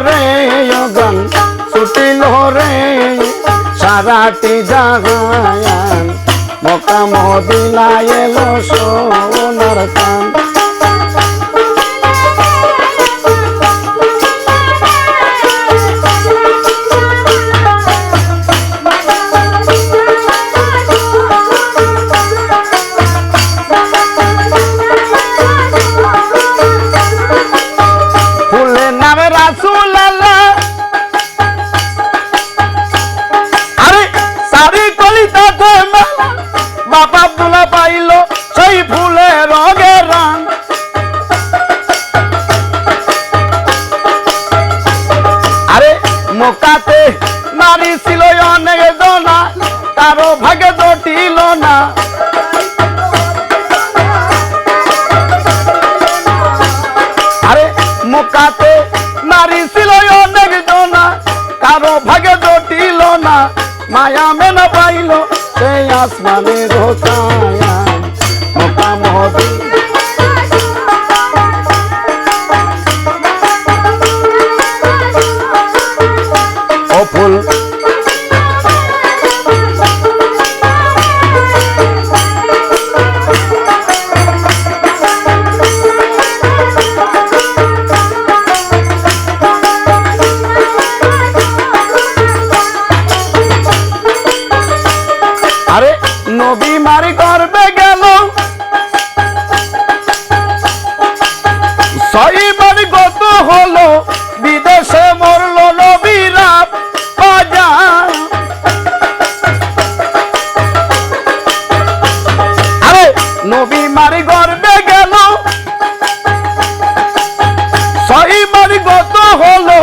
রে গান ছুটিল রে সারাটি জাগান মক্কা মদিনা এলো সোনার কান বাবা ফুলা পাইল সেই ফুলে রঙের রান আরে মক্কাতে নারী ছিল অনেক জনা কারো ভাগে জটিল না আরে মক্কাতে নারী ছিল অনেক জনা কারো ভাগে জটিল না মায়া মেনা পাইল সেই আসমানের ছায়া মক্কা মদিনা ও ফুল আরে নবী মারি করবে গেল ছয়বার গত হলো বিদেশে মরল নবীরা বাজা আরে নবী মারি করবে গেল ছয়বার গত হলো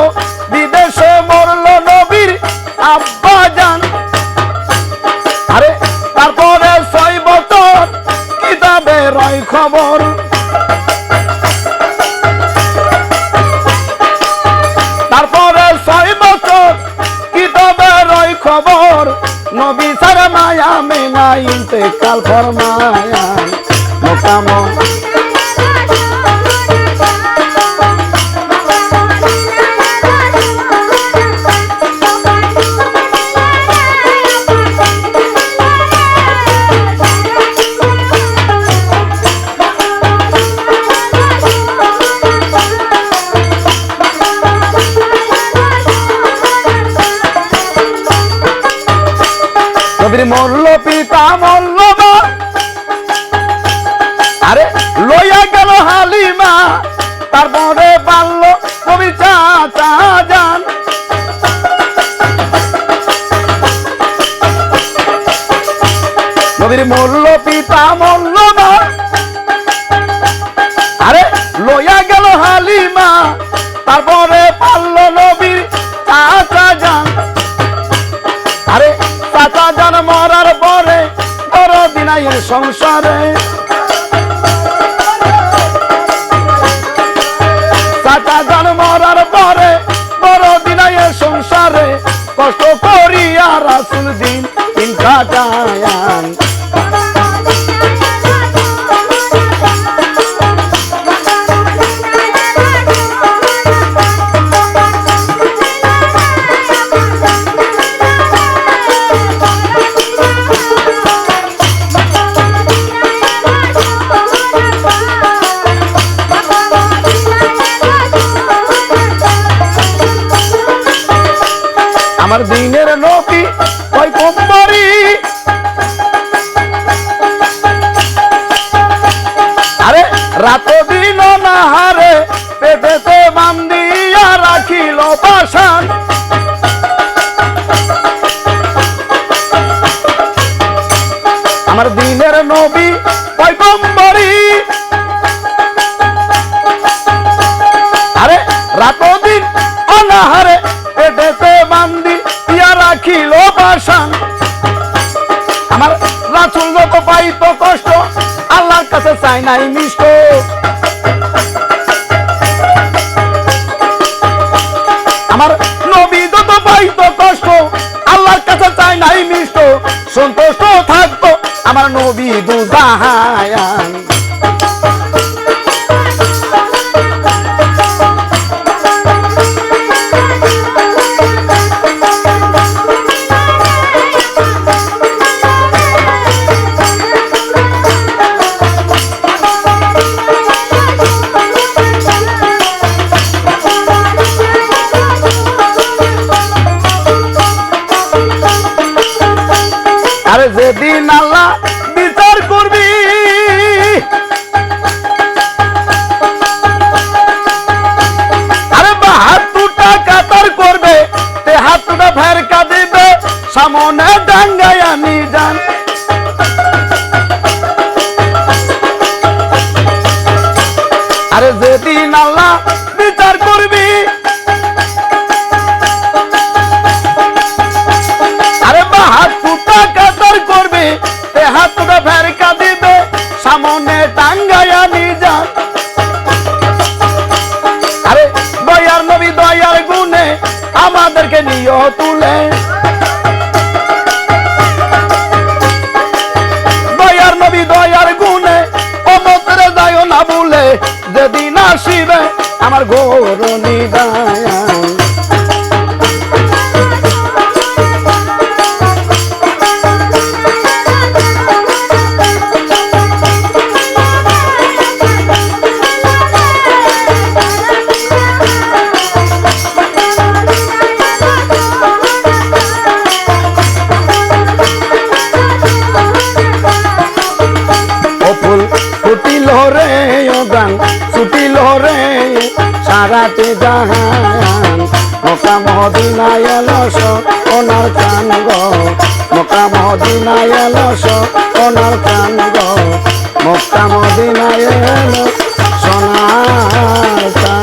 বিদেশে মরল নবীর আব্বা জান আরে তারপরে 6 বছর কিতাবে রয় খবর তারপরে 6 বছর কিতাবে রয় খবর নবী সার মায়া মেনা ইন্তেকাল ফরমায়া মক্কা নবীর মরল পিতা মরল মা আরে লইয়া গেল হালিমা তারপরে পারল নবীর চাচা জান নবীর মরল পিতা মরল মা আরে লইয়া গেল হালিমা তারপরে পারল নবীর চাচা জান আরে চাচা জান মরার পরে বড় দিনাইয়ের সংসারে চাচা জান মরার পরে বড় দিনাইয়ের সংসারে কষ্ট করিয়া রাসূল দিন কাটায়ান আমার দিনের নবী পয়গম্বরী আরে রাত দিন না হারে পেটেতে বান্ধিয়া রাখিল পাষাণ আমার দিনের নবী পয়গম্বরী আরে রাত দিন অনাহারে পেটেতে বান্ধি ইয়া রাখিল পাষাণ আমার রাসূল যত পাইত কষ্ট আল্লাহর কাছে চাই নাই মিষ্ট আমার নবী যত পাইত কষ্ট আল্লাহর কাছে চাই নাই মিষ্ট সন্তুষ্ট থাকতো আমার নবী দুজাহান যেদিন আল্লাহ বিচার করবি আরে ৭২টা কাতার করবে ৭৩টা ফেরকা দিবে সামনে ডাঙ্গায় আনি যান আরে যেদিন আল্লাহ বিচার করবি আরে ৭২টা কাতার করবে ৭৩টা ফেরকা দিবে সামনে ডাঙ্গায় আনি যান আরে দয়ার নবী দয়ার গুণে আমাদেরকে নিয়ে তুলে দয়ার নবী দয়ার গুণে অমতরে যায় না ভুলে যেদিন আসিবে আমার ঘোর নিদায় ছুটিল রে ও গান ছুটিল রে সারাতে জাহান মক্কা মদিনায় এলো সোনার চান গো মক্কা মদিনায় এলো সোনার চান গো মক্কা মদিনায় এলো সোনার চান